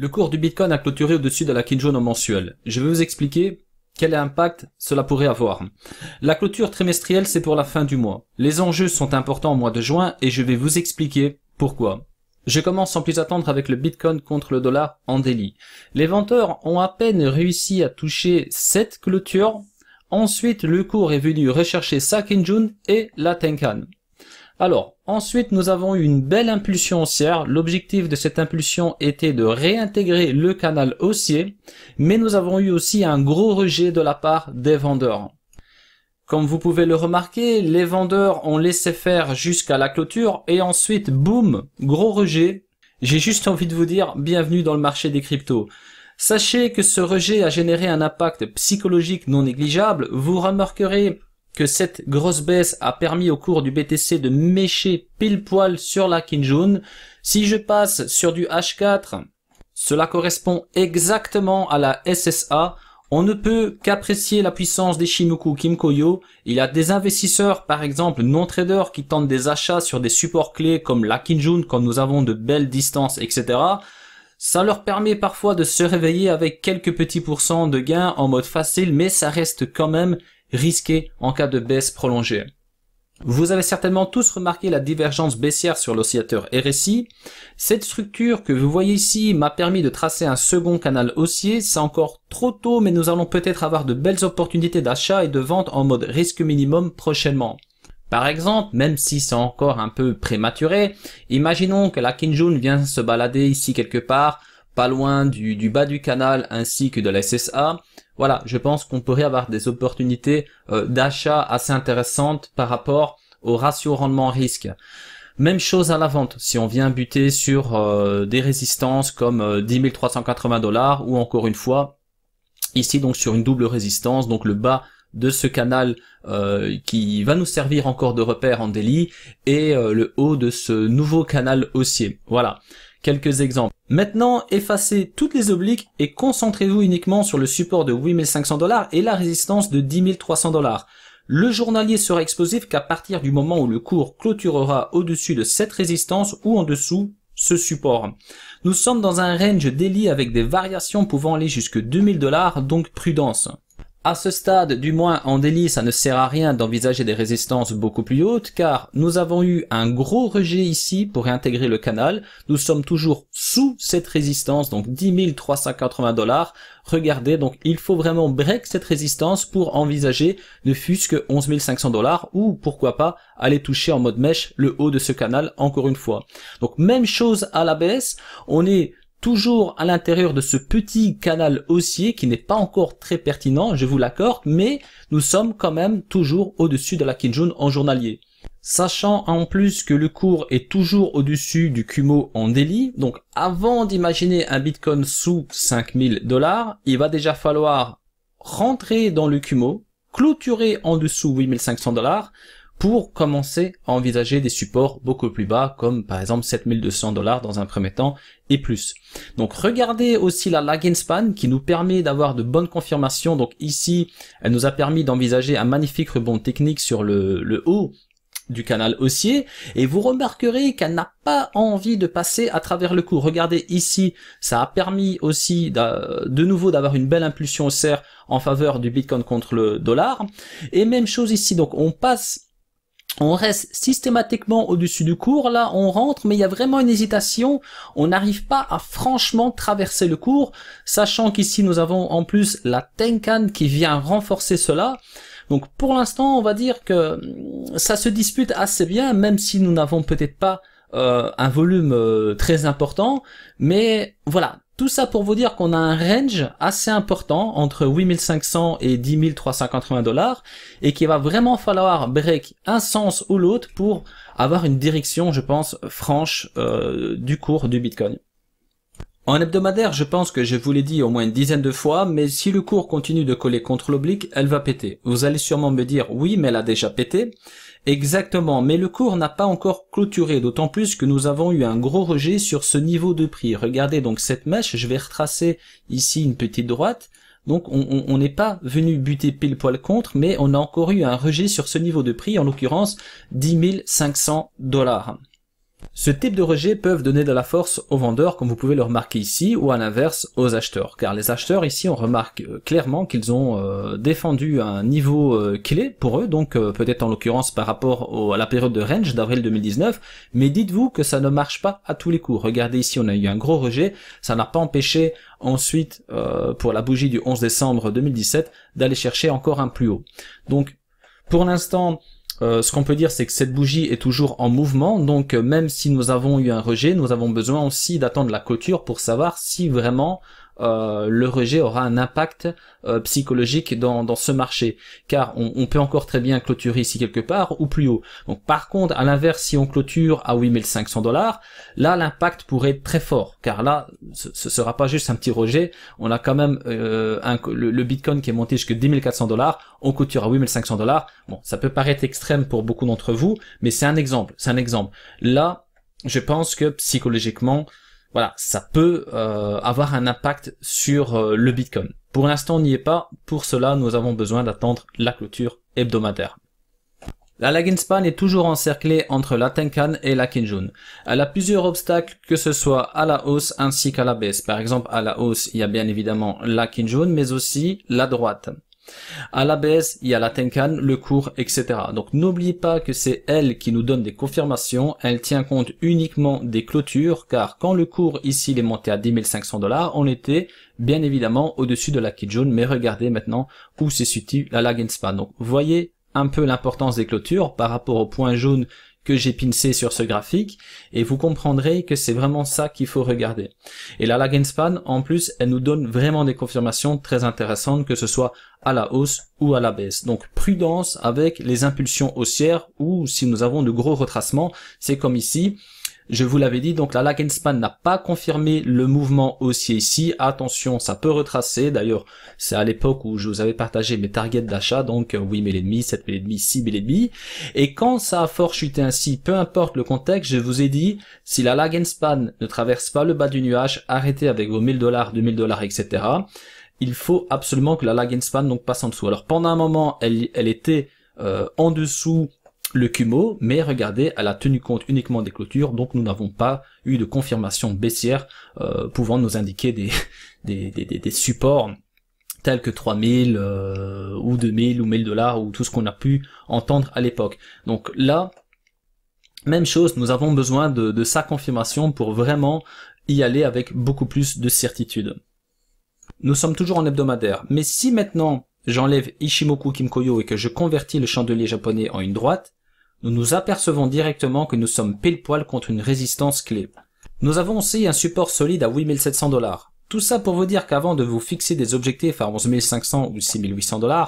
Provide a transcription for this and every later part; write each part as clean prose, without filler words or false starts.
Le cours du Bitcoin a clôturé au-dessus de la Kijun au mensuel. Je vais vous expliquer quel impact cela pourrait avoir. La clôture trimestrielle, c'est pour la fin du mois. Les enjeux sont importants au mois de juin et je vais vous expliquer pourquoi. Je commence sans plus attendre avec le Bitcoin contre le dollar en daily. Les vendeurs ont à peine réussi à toucher cette clôture. Ensuite, le cours est venu rechercher sa Kijun et la Tenkan. Alors, ensuite, nous avons eu une belle impulsion haussière. L'objectif de cette impulsion était de réintégrer le canal haussier, mais nous avons eu aussi un gros rejet de la part des vendeurs. Comme vous pouvez le remarquer, les vendeurs ont laissé faire jusqu'à la clôture et ensuite, boum, gros rejet. J'ai juste envie de vous dire, bienvenue dans le marché des cryptos. Sachez que ce rejet a généré un impact psychologique non négligeable. Vous remarquerez que cette grosse baisse a permis au cours du BTC de mécher pile poil sur la Kijun. Si je passe sur du H4, cela correspond exactement à la SSA. On ne peut qu'apprécier la puissance d'Ichimoku Kimkoyo. Il y a des investisseurs, par exemple non traders, qui tentent des achats sur des supports clés comme la Kijun, comme nous avons de belles distances, etc. Ça leur permet parfois de se réveiller avec quelques petits pourcents de gains en mode facile, mais ça reste quand même risqué en cas de baisse prolongée. Vous avez certainement tous remarqué la divergence baissière sur l'oscillateur RSI. Cette structure que vous voyez ici m'a permis de tracer un second canal haussier. C'est encore trop tôt, mais nous allons peut-être avoir de belles opportunités d'achat et de vente en mode risque minimum prochainement. Par exemple, même si c'est encore un peu prématuré, imaginons que la Kijun vient se balader ici quelque part, pas loin du bas du canal ainsi que de la SSA. Voilà, je pense qu'on pourrait avoir des opportunités d'achat assez intéressantes par rapport au ratio rendement-risque. Même chose à la vente, si on vient buter sur des résistances comme 10 380 $ ou encore une fois, ici donc sur une double résistance, donc le bas de ce canal qui va nous servir encore de repère en daily et le haut de ce nouveau canal haussier. Voilà. Quelques exemples. Maintenant, effacez toutes les obliques et concentrez-vous uniquement sur le support de 8500 $ et la résistance de 10 300 $. Le journalier sera explosif qu'à partir du moment où le cours clôturera au-dessus de cette résistance ou en dessous ce support. Nous sommes dans un range daily avec des variations pouvant aller jusque 2000 $, donc prudence. À ce stade, du moins en daily, ça ne sert à rien d'envisager des résistances beaucoup plus hautes car nous avons eu un gros rejet ici pour réintégrer le canal. Nous sommes toujours sous cette résistance, donc 10 380 $. Regardez, donc il faut vraiment break cette résistance pour envisager ne fût-ce que 11 500 $ ou pourquoi pas aller toucher en mode mèche le haut de ce canal encore une fois. Donc même chose à la baisse, on est toujours à l'intérieur de ce petit canal haussier qui n'est pas encore très pertinent, je vous l'accorde, mais nous sommes quand même toujours au-dessus de la Kijun en journalier. Sachant en plus que le cours est toujours au-dessus du Kumo en daily, donc avant d'imaginer un Bitcoin sous 5000 $, il va déjà falloir rentrer dans le Kumo, clôturer en dessous 8500 $, pour commencer à envisager des supports beaucoup plus bas, comme par exemple 7200 $ dans un premier temps et plus. Donc regardez aussi la lagging span qui nous permet d'avoir de bonnes confirmations. Donc ici, elle nous a permis d'envisager un magnifique rebond technique sur le haut du canal haussier et vous remarquerez qu'elle n'a pas envie de passer à travers le cours. Regardez ici, ça a permis aussi de nouveau d'avoir une belle impulsion haussière en faveur du Bitcoin contre le dollar. Et même chose ici, donc on reste systématiquement au-dessus du cours, là on rentre, mais il y a vraiment une hésitation, on n'arrive pas à franchement traverser le cours, sachant qu'ici nous avons en plus la Tenkan qui vient renforcer cela. Donc pour l'instant on va dire que ça se dispute assez bien, même si nous n'avons peut-être pas un volume très important, mais voilà. Tout ça pour vous dire qu'on a un range assez important entre 8500 et 10 380 $ et qu'il va vraiment falloir break un sens ou l'autre pour avoir une direction, je pense, franche du cours du Bitcoin. En hebdomadaire, je pense que je vous l'ai dit au moins une dizaine de fois, mais si le cours continue de coller contre l'oblique, elle va péter. Vous allez sûrement me dire, oui, mais elle a déjà pété. Exactement, mais le cours n'a pas encore clôturé, d'autant plus que nous avons eu un gros rejet sur ce niveau de prix. Regardez donc cette mèche, je vais retracer ici une petite droite. Donc on n'est pas venu buter pile poil contre, mais on a encore eu un rejet sur ce niveau de prix, en l'occurrence 10 500 $. Ce type de rejet peuvent donner de la force aux vendeurs, comme vous pouvez le remarquer ici, ou à l'inverse aux acheteurs. Car les acheteurs ici, on remarque clairement qu'ils ont défendu un niveau clé pour eux, donc peut-être en l'occurrence par rapport à la période de range d'avril 2019, mais dites-vous que ça ne marche pas à tous les coups. Regardez ici, on a eu un gros rejet, ça n'a pas empêché ensuite, pour la bougie du 11 décembre 2017, d'aller chercher encore un plus haut. Donc, pour l'instant, ce qu'on peut dire, c'est que cette bougie est toujours en mouvement, donc même si nous avons eu un rejet, nous avons besoin aussi d'attendre la clôture pour savoir si vraiment le rejet aura un impact psychologique dans ce marché, car on peut encore très bien clôturer ici quelque part ou plus haut. Donc par contre, à l'inverse, si on clôture à 8500 $, là l'impact pourrait être très fort, car là ce sera pas juste un petit rejet, on a quand même le Bitcoin qui est monté jusqu'à 10 400 $, on clôture à 8500 $. Bon, ça peut paraître extrême pour beaucoup d'entre vous, mais c'est un exemple, Là, je pense que psychologiquement, voilà, ça peut avoir un impact sur le Bitcoin. Pour l'instant, on n'y est pas. Pour cela, nous avons besoin d'attendre la clôture hebdomadaire. La lag span est toujours encerclée entre la Tenkan et la Kinjun. Elle a plusieurs obstacles, que ce soit à la hausse ainsi qu'à la baisse. Par exemple, à la hausse, il y a bien évidemment la Kinjun, mais aussi la droite. À la baisse, il y a la Tenkan, le cours, etc. Donc n'oubliez pas que c'est elle qui nous donne des confirmations, elle tient compte uniquement des clôtures, car quand le cours ici il est monté à 10 500 $, on était bien évidemment au-dessus de la Kijun, mais regardez maintenant où se situe la lag span. Donc voyez un peu l'importance des clôtures par rapport au point jaune que j'ai pincé sur ce graphique, et vous comprendrez que c'est vraiment ça qu'il faut regarder. Et la lag span, en plus, elle nous donne vraiment des confirmations très intéressantes, que ce soit à la hausse ou à la baisse. Donc prudence avec les impulsions haussières, ou si nous avons de gros retracements, c'est comme ici. Je vous l'avais dit, donc la lag span n'a pas confirmé le mouvement haussier ici. Attention, ça peut retracer. D'ailleurs, c'est à l'époque où je vous avais partagé mes targets d'achat, donc 8 000 et demi, 7 000 et demi, 6 000 et demi. Et quand ça a fort chuté ainsi, peu importe le contexte, je vous ai dit, si la lag span ne traverse pas le bas du nuage, arrêtez avec vos 1000 $, 2000 $, etc. Il faut absolument que la lag span donc passe en dessous. Alors pendant un moment, elle était en dessous le Kumo, mais regardez, elle a tenu compte uniquement des clôtures, donc nous n'avons pas eu de confirmation baissière pouvant nous indiquer des supports tels que 3000 ou 2000 ou 1000 $, ou tout ce qu'on a pu entendre à l'époque. Donc là, même chose, nous avons besoin de sa confirmation pour vraiment y aller avec beaucoup plus de certitude. Nous sommes toujours en hebdomadaire, mais si maintenant j'enlève Ichimoku Kimkoyo et que je convertis le chandelier japonais en une droite, nous nous apercevons directement que nous sommes pile poil contre une résistance clé. Nous avons aussi un support solide à 8700 $. Tout ça pour vous dire qu'avant de vous fixer des objectifs à 11 500 ou 6 800 $,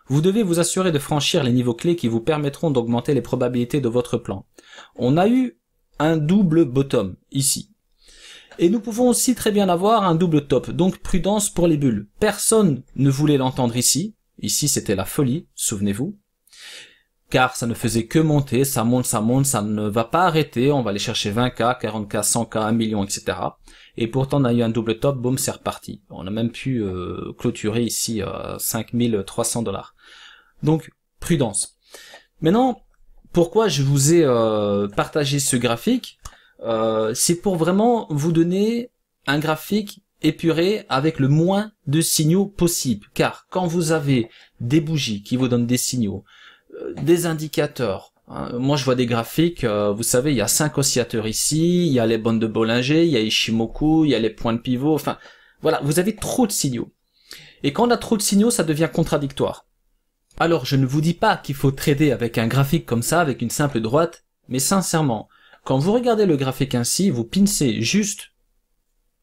vous devez vous assurer de franchir les niveaux clés qui vous permettront d'augmenter les probabilités de votre plan. On a eu un double bottom ici. Et nous pouvons aussi très bien avoir un double top, donc prudence pour les bulles. Personne ne voulait l'entendre ici. Ici c'était la folie, souvenez-vous. Car ça ne faisait que monter, ça monte, ça ne va pas arrêter, on va aller chercher 20K, 40K, 100K, 1 million, etc. Et pourtant on a eu un double top, boum, c'est reparti. On a même pu clôturer ici 5300 $. Donc, prudence. Maintenant, pourquoi je vous ai partagé ce graphique? C'est pour vraiment vous donner un graphique épuré avec le moins de signaux possible. Car quand vous avez des bougies qui vous donnent des signaux, des indicateurs, hein, moi je vois des graphiques, vous savez, il y a 5 oscillateurs ici, il y a les bandes de Bollinger, il y a Ishimoku, il y a les points de pivot, enfin voilà, vous avez trop de signaux. Et quand on a trop de signaux, ça devient contradictoire. Alors je ne vous dis pas qu'il faut trader avec un graphique comme ça, avec une simple droite, mais sincèrement, quand vous regardez le graphique ainsi, vous pincez juste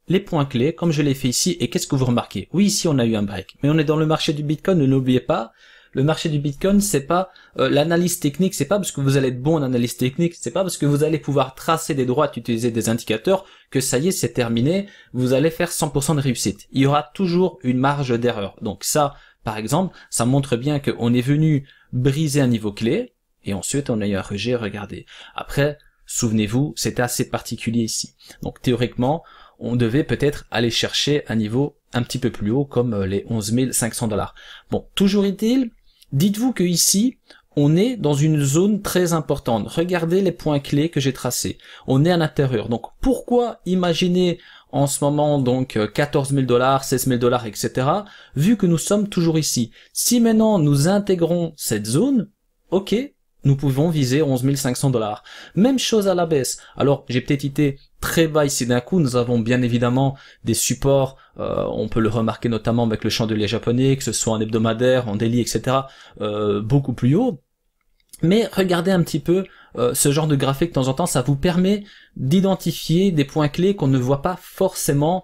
les points clés, comme je l'ai fait ici, et qu'est-ce que vous remarquez? Oui, ici on a eu un break, mais on est dans le marché du Bitcoin, ne l'oubliez pas, le marché du Bitcoin, c'est pas l'analyse technique, c'est pas parce que vous allez être bon en analyse technique, c'est pas parce que vous allez pouvoir tracer des droites, utiliser des indicateurs, que ça y est, c'est terminé, vous allez faire 100% de réussite. Il y aura toujours une marge d'erreur. Donc ça, par exemple, ça montre bien qu'on est venu briser un niveau clé, et ensuite on a eu un rejet, regardez. Après, souvenez-vous, c'était assez particulier ici. Donc théoriquement, on devait peut-être aller chercher un niveau un petit peu plus haut, comme les 11 500 $. Bon, toujours est-il, dites-vous que ici, on est dans une zone très importante. Regardez les points clés que j'ai tracés. On est à l'intérieur. Donc, pourquoi imaginer en ce moment donc 14 000 $, 16 000 $, etc., vu que nous sommes toujours ici? Si maintenant nous intégrons cette zone, ok, nous pouvons viser 11 500 $. Même chose à la baisse. Alors, j'ai peut-être été très bas ici d'un coup. Nous avons bien évidemment des supports, on peut le remarquer notamment avec le chandelier japonais, que ce soit en hebdomadaire, en daily, etc., beaucoup plus haut. Mais regardez un petit peu ce genre de graphique de temps en temps, ça vous permet d'identifier des points clés qu'on ne voit pas forcément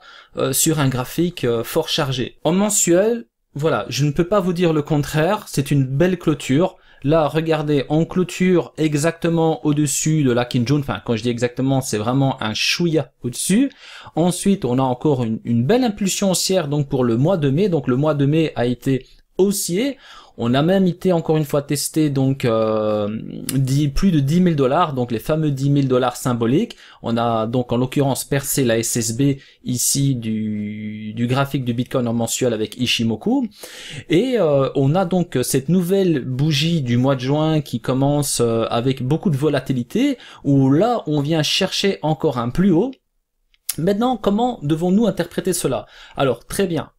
sur un graphique fort chargé. En mensuel, voilà, je ne peux pas vous dire le contraire, c'est une belle clôture. Là, regardez, on clôture exactement au-dessus de la Kijun. Enfin, quand je dis exactement, c'est vraiment un chouïa au-dessus. Ensuite, on a encore une belle impulsion haussière donc pour le mois de mai. Donc le mois de mai a été haussier. On a même été encore une fois testé donc plus de 10 000 $, donc les fameux 10 000 $ symboliques. On a donc en l'occurrence percé la SSB ici du graphique du Bitcoin en mensuel avec Ishimoku. Et on a donc cette nouvelle bougie du mois de juin qui commence avec beaucoup de volatilité, où là on vient chercher encore un plus haut. Maintenant, comment devons-nous interpréter cela? Alors très bien.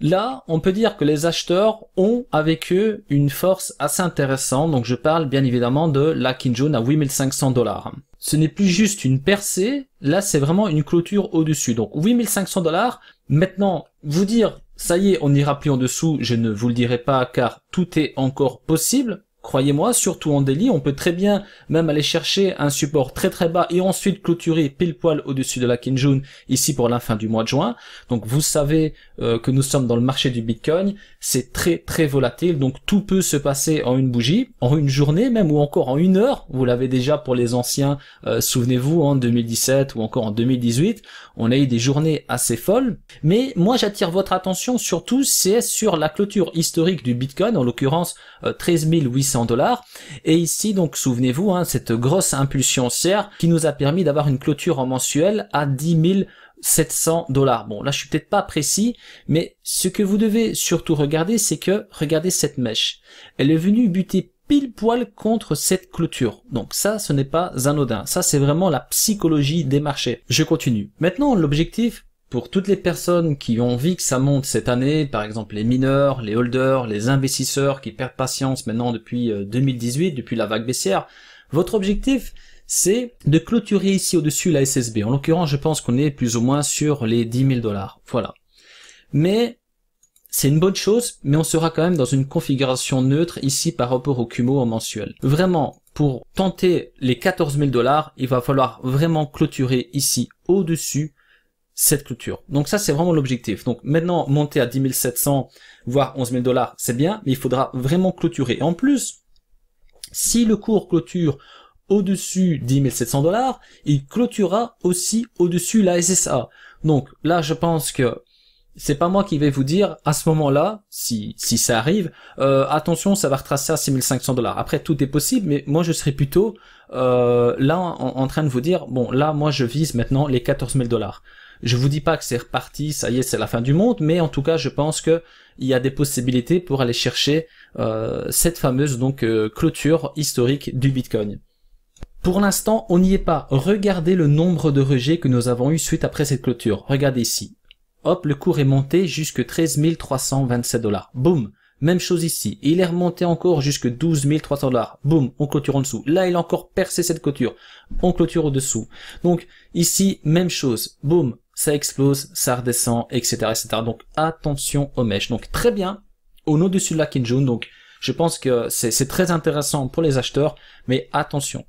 Là, on peut dire que les acheteurs ont avec eux une force assez intéressante, donc je parle bien évidemment de la Kijun à 8 500 $. Ce n'est plus juste une percée, là c'est vraiment une clôture au-dessus. Donc 8 500 $, maintenant, vous dire, ça y est, on n'ira plus en dessous, je ne vous le dirai pas car tout est encore possible. Croyez-moi, surtout en daily, on peut très bien même aller chercher un support très très bas et ensuite clôturer pile poil au-dessus de la Kijun ici pour la fin du mois de juin. Donc vous savez que nous sommes dans le marché du Bitcoin, c'est très très volatile, donc tout peut se passer en une bougie, en une journée même ou encore en une heure. Vous l'avez déjà pour les anciens, souvenez-vous en 2017 ou encore en 2018, on a eu des journées assez folles. Mais moi j'attire votre attention surtout c'est sur la clôture historique du Bitcoin, en l'occurrence 13 800 $. Et ici donc souvenez-vous cette grosse impulsion haussière qui nous a permis d'avoir une clôture en mensuel à 10 700 $. Bon là je suis peut-être pas précis, mais ce que vous devez surtout regarder c'est que regardez cette mèche, elle est venue buter pile poil contre cette clôture. Donc ça ce n'est pas anodin, ça c'est vraiment la psychologie des marchés. Je continue. Maintenant l'objectif pour toutes les personnes qui ont envie que ça monte cette année, par exemple les mineurs, les holders, les investisseurs qui perdent patience maintenant depuis 2018, depuis la vague baissière, votre objectif c'est de clôturer ici au-dessus la SSB. En l'occurrence, je pense qu'on est plus ou moins sur les 10 000 $. Voilà. Mais c'est une bonne chose, mais on sera quand même dans une configuration neutre ici par rapport au Kumo en mensuel. Vraiment, pour tenter les 14 000 $, il va falloir vraiment clôturer ici au-dessus cette clôture. Donc ça c'est vraiment l'objectif. Donc maintenant monter à 10 700 voire 11 000 $, c'est bien, mais il faudra vraiment clôturer. Et en plus, si le cours clôture au-dessus 10 700 $, il clôturera aussi au-dessus la SSA. Donc là je pense que c'est pas moi qui vais vous dire à ce moment-là, si ça arrive, attention ça va retracer à 6 500 $. Après tout est possible, mais moi je serais plutôt là en train de vous dire, bon là moi je vise maintenant les 14 000 $. Je vous dis pas que c'est reparti, ça y est, c'est la fin du monde, mais en tout cas, je pense que il y a des possibilités pour aller chercher cette fameuse donc clôture historique du Bitcoin. Pour l'instant, on n'y est pas. Regardez le nombre de rejets que nous avons eu suite après cette clôture. Regardez ici. Hop, le cours est monté jusque 13 327 $. Boum. Même chose ici. Il est remonté encore jusque 12 300 $. Boum, on clôture en dessous. Là, il a encore percé cette clôture. On clôture au-dessous. Donc, ici, même chose. Boum, ça explose, ça redescend, etc., etc. Donc, attention aux mèches. Donc, très bien. On est au-dessus de la Kijun. Donc, je pense que c'est très intéressant pour les acheteurs. Mais attention.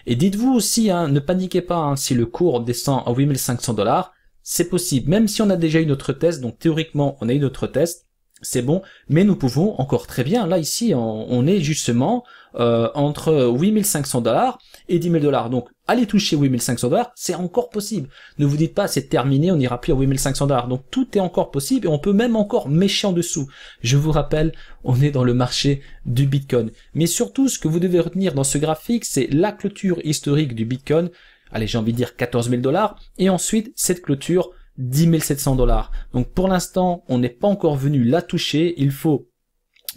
Et dites-vous aussi, ne paniquez pas si le cours descend à 8 500 $. C'est possible. Même si on a déjà eu notre test. Donc, théoriquement, on a eu notre test. C'est bon, mais nous pouvons encore très bien, là ici on est justement entre 8 500 $ et 10 000 $. Donc allez toucher 8 500 $, c'est encore possible. Ne vous dites pas c'est terminé, on n'ira plus à 8 500 $. Donc tout est encore possible et on peut même encore mécher en dessous. Je vous rappelle, on est dans le marché du Bitcoin. Mais surtout ce que vous devez retenir dans ce graphique, c'est la clôture historique du Bitcoin. Allez, j'ai envie de dire 14 000 $. Et ensuite cette clôture 10 700 $. Donc pour l'instant, on n'est pas encore venu la toucher. Il faut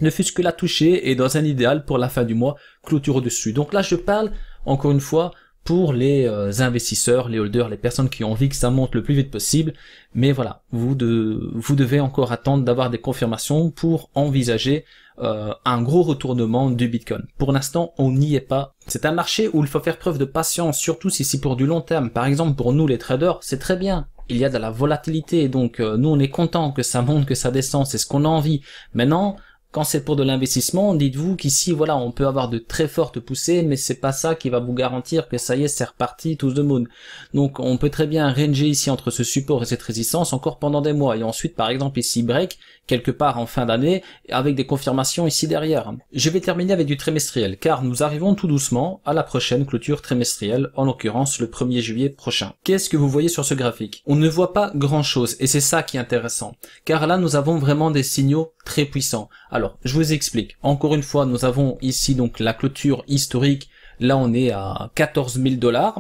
ne fût-ce que la toucher et dans un idéal pour la fin du mois, clôture au-dessus. Donc là, je parle, encore une fois, pour les investisseurs, les holders, les personnes qui ont envie que ça monte le plus vite possible. Mais voilà, vous devez encore attendre d'avoir des confirmations pour envisager un gros retournement du Bitcoin. Pour l'instant, on n'y est pas. C'est un marché où il faut faire preuve de patience, surtout si c'est pour du long terme. Par exemple, pour nous les traders, c'est très bien. Il y a de la volatilité, donc nous on est content que ça monte, que ça descend, c'est ce qu'on a envie. Maintenant, quand c'est pour de l'investissement, dites-vous qu'ici, voilà, on peut avoir de très fortes poussées, mais c'est pas ça qui va vous garantir que ça y est, c'est reparti, tous the moon. Donc, on peut très bien ranger ici entre ce support et cette résistance encore pendant des mois. Et ensuite, par exemple, ici, break, quelque part en fin d'année, avec des confirmations ici derrière. Je vais terminer avec du trimestriel, car nous arrivons tout doucement à la prochaine clôture trimestrielle, en l'occurrence le 1er juillet prochain. Qu'est-ce que vous voyez sur ce graphique? On ne voit pas grand-chose, et c'est ça qui est intéressant. Car là, nous avons vraiment des signaux très puissants. Alors, je vous explique. Encore une fois, nous avons ici donc la clôture historique. Là, on est à 14 000 $.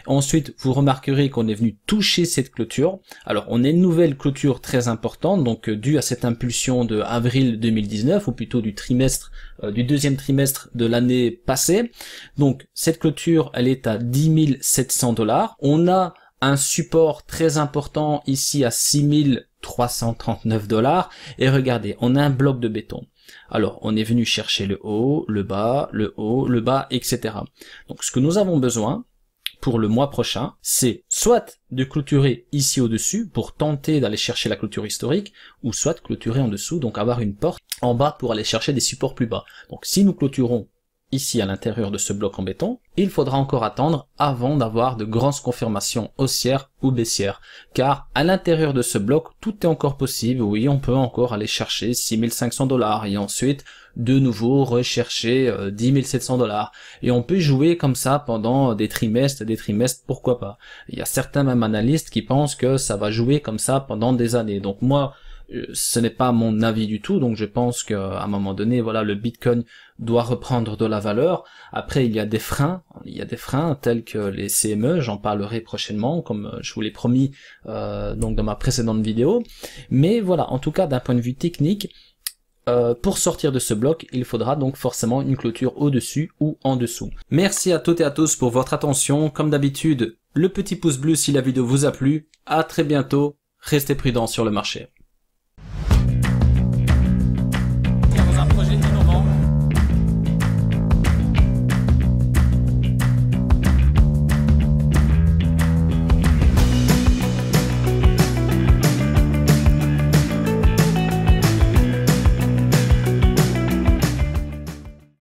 Ensuite, vous remarquerez qu'on est venu toucher cette clôture. Alors, on a une nouvelle clôture très importante, donc due à cette impulsion de avril 2019, ou plutôt du trimestre, du deuxième trimestre de l'année passée. Donc, cette clôture, elle est à 10 700 $. On a un support très important ici à 6 339 $. Et regardez, on a un bloc de béton. Alors, on est venu chercher le haut, le bas, le haut, le bas, etc. Donc, ce que nous avons besoin pour le mois prochain, c'est soit de clôturer ici au-dessus pour tenter d'aller chercher la clôture historique, ou soit clôturer en dessous, donc avoir une porte en bas pour aller chercher des supports plus bas. Donc, si nous clôturons ici à l'intérieur de ce bloc en béton, il faudra encore attendre avant d'avoir de grandes confirmations haussières ou baissières. Car à l'intérieur de ce bloc, tout est encore possible. Oui, on peut encore aller chercher 6 500 $ et ensuite de nouveau rechercher 10 700 $. Et on peut jouer comme ça pendant des trimestres, pourquoi pas. Il y a certains même analystes qui pensent que ça va jouer comme ça pendant des années. Donc moi, ce n'est pas mon avis du tout, donc je pense qu'à un moment donné, voilà, le Bitcoin doit reprendre de la valeur. Après, il y a des freins tels que les CME, j'en parlerai prochainement, comme je vous l'ai promis donc dans ma précédente vidéo. Mais voilà, en tout cas, d'un point de vue technique, pour sortir de ce bloc, il faudra donc forcément une clôture au-dessus ou en dessous. Merci à toutes et à tous pour votre attention. Comme d'habitude, le petit pouce bleu si la vidéo vous a plu. À très bientôt. Restez prudents sur le marché.